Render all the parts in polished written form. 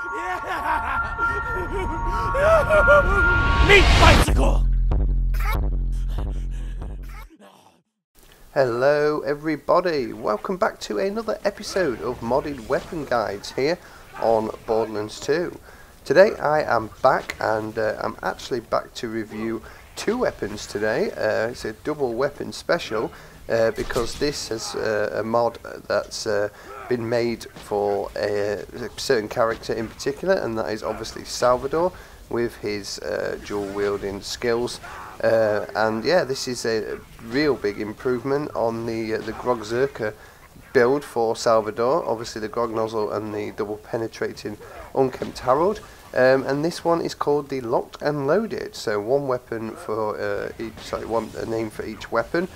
Meat bicycle! Hello everybody, welcome back to another episode of Modded Weapon Guides here on Borderlands 2. Today I am back and I'm actually back to review two weapons today. It's a double weapon special because this is a mod that's been made for a certain character in particular, and that is obviously Salvador with his dual wielding skills. And yeah, this is a real big improvement on the Grogzerker build for Salvador. Obviously the Grog nozzle and the double penetrating unkempt Harold. And this one is called the Locked and Loaded. So one weapon for a name for each weapon.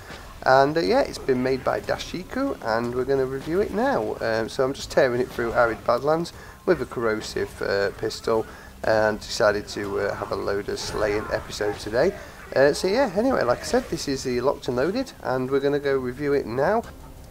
And yeah, it's been made by Dashiku, and we're going to review it now. So I'm just tearing it through Arid Badlands with a corrosive pistol, and decided to have a loader slaying episode today. So yeah, anyway, like I said, this is the Locked and Loaded, and we're going to go review it now.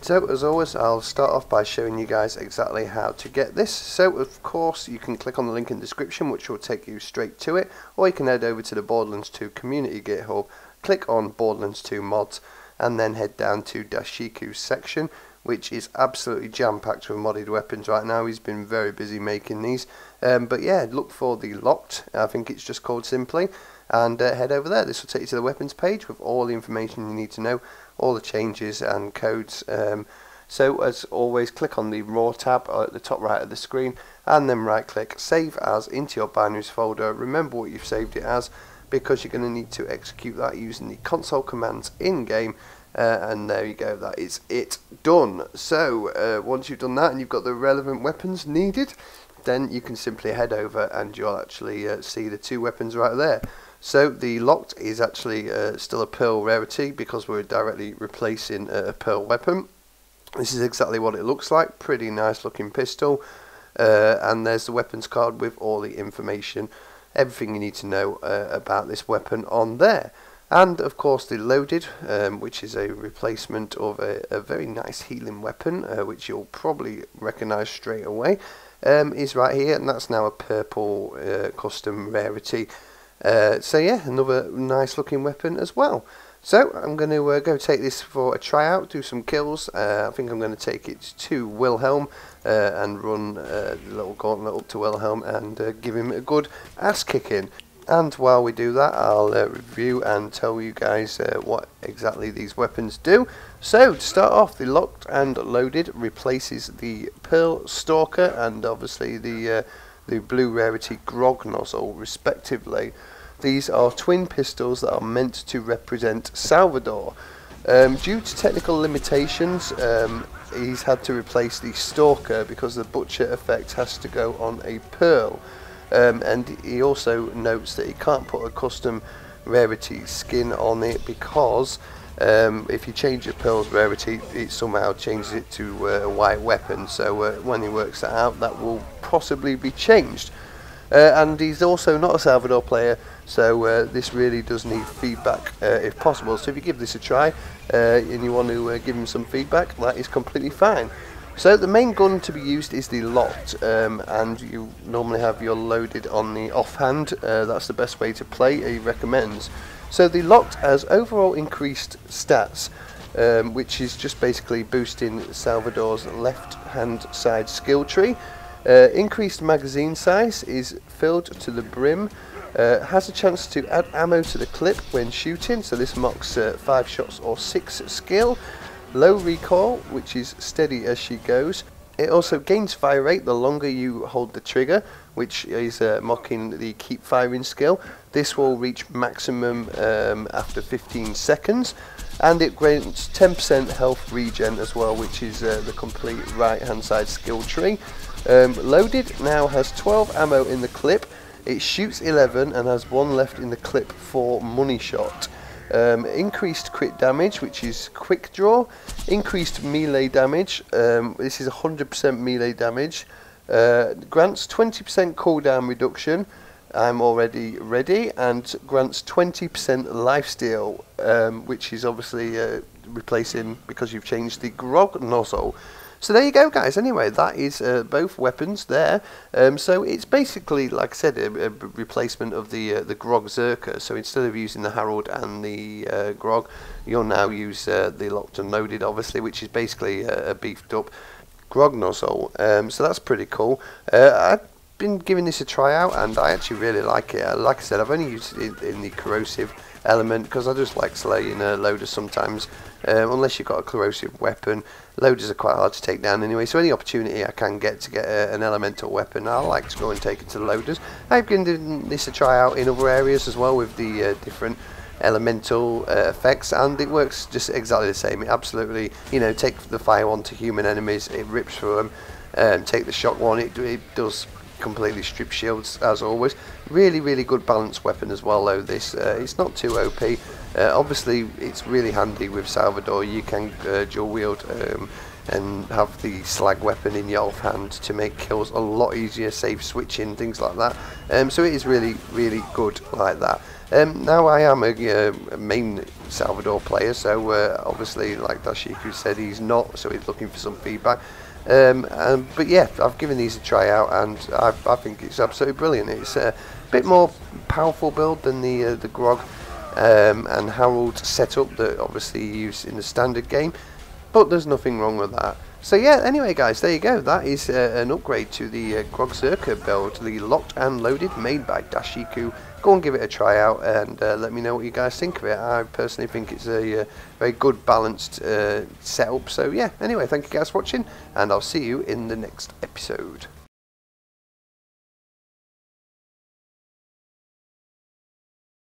So as always, I'll start off by showing you guys exactly how to get this. So of course, you can click on the link in the description, which will take you straight to it, or you can head over to the Borderlands 2 community GitHub, click on Borderlands 2 mods, and then head down to Dashiku's section, which is absolutely jam-packed with modded weapons right now. He's been very busy making these. But yeah, look for the Locked, I think it's just called simply, and head over there. This will take you to the weapons page with all the information you need to know, all the changes and codes. So as always, click on the raw tab at the top right of the screen, and then right click save as into your binaries folder. Remember what you've saved it as, because you're going to need to execute that using the console commands in game. And there you go, that is it done. So once you've done that and you've got the relevant weapons needed, then you can simply head over and you'll actually see the two weapons right there. So the Locked is actually still a Pearl rarity, because we're directly replacing a Pearl weapon. This is exactly what it looks like, pretty nice looking pistol. And there's the weapons card with all the information, everything you need to know about this weapon on there. And of course the Loaded, which is a replacement of a very nice healing weapon, which you'll probably recognise straight away, is right here, and that's now a purple custom rarity. So yeah, another nice looking weapon as well. So I'm going to go take this for a tryout, do some kills. I think I'm going to take it to Wilhelm and run the little gauntlet up to Wilhelm and give him a good ass kicking. And while we do that, I'll review and tell you guys what exactly these weapons do. So to start off, the Locked and Loaded replaces the Pearl Stalker and obviously the blue rarity Grog nozzle respectively. These are twin pistols that are meant to represent Salvador. Due to technical limitations, he's had to replace the Stalker because the Butcher effect has to go on a Pearl. And he also notes that he can't put a custom rarity skin on it because if you change the Pearl's rarity, it somehow changes it to a white weapon. So when he works that out, that will possibly be changed. And he's also not a Salvador player, so this really does need feedback if possible. So if you give this a try and you want to give him some feedback, that is completely fine. So the main gun to be used is the Locked, and you normally have your Loaded on the offhand. That's the best way to play, he recommends. So the Locked has overall increased stats, which is just basically boosting Salvador's left hand side skill tree. Increased magazine size is filled to the brim. Has a chance to add ammo to the clip when shooting, so this mocks 5 shots or 6 skill. Low recoil, which is steady as she goes. It also gains fire rate the longer you hold the trigger, which is mocking the keep firing skill. This will reach maximum after 15 seconds. And it grants 10% health regen as well, which is the complete right hand side skill tree. Loaded now has 12 ammo in the clip. It shoots 11 and has 1 left in the clip for money shot. Increased crit damage, which is quick draw. Increased melee damage, this is 100% melee damage. Grants 20% cooldown reduction, I'm already ready, and grants 20% lifesteal, which is obviously replacing because you've changed the Grog nozzle. So there you go, guys. Anyway, that is both weapons there. So it's basically, like I said, a replacement of the Grogzerker. So instead of using the Harold and the Grog, you'll now use the locked and loaded, obviously, which is basically a beefed up Grog nozzle. So that's pretty cool. I've been giving this a try out, and I actually really like it. Like I said, I've only used it in the corrosive element because I just like slaying loaders sometimes. Unless you've got a corrosive weapon, loaders are quite hard to take down anyway, so any opportunity I can get to get an elemental weapon, I like to go and take it to the loaders. I've given this a try out in other areas as well with the different elemental effects, and it works just exactly the same. It absolutely, you know, take the fire one to human enemies, it rips through them. Take the shock one, it does completely strip shields as always. Really good balanced weapon as well though this. It's not too OP. Obviously it's really handy with Salvador. You can dual wield and have the slag weapon in your offhand to make kills a lot easier, save switching, things like that. So it is really good like that. Now I am a main Salvador player, so obviously like Dashiku said, he's not, so he's looking for some feedback. But yeah, I've given these a try out, and I think it's absolutely brilliant. It's a bit more powerful build than the Grog and Harold setup that obviously you use in the standard game, but there's nothing wrong with that. So yeah, anyway guys, there you go. That is an upgrade to the Grogzerker build, the locked and loaded, made by Dashiku. Go and give it a try out, and let me know what you guys think of it. I personally think it's a very good balanced setup. So yeah, anyway, thank you guys for watching, and I'll see you in the next episode.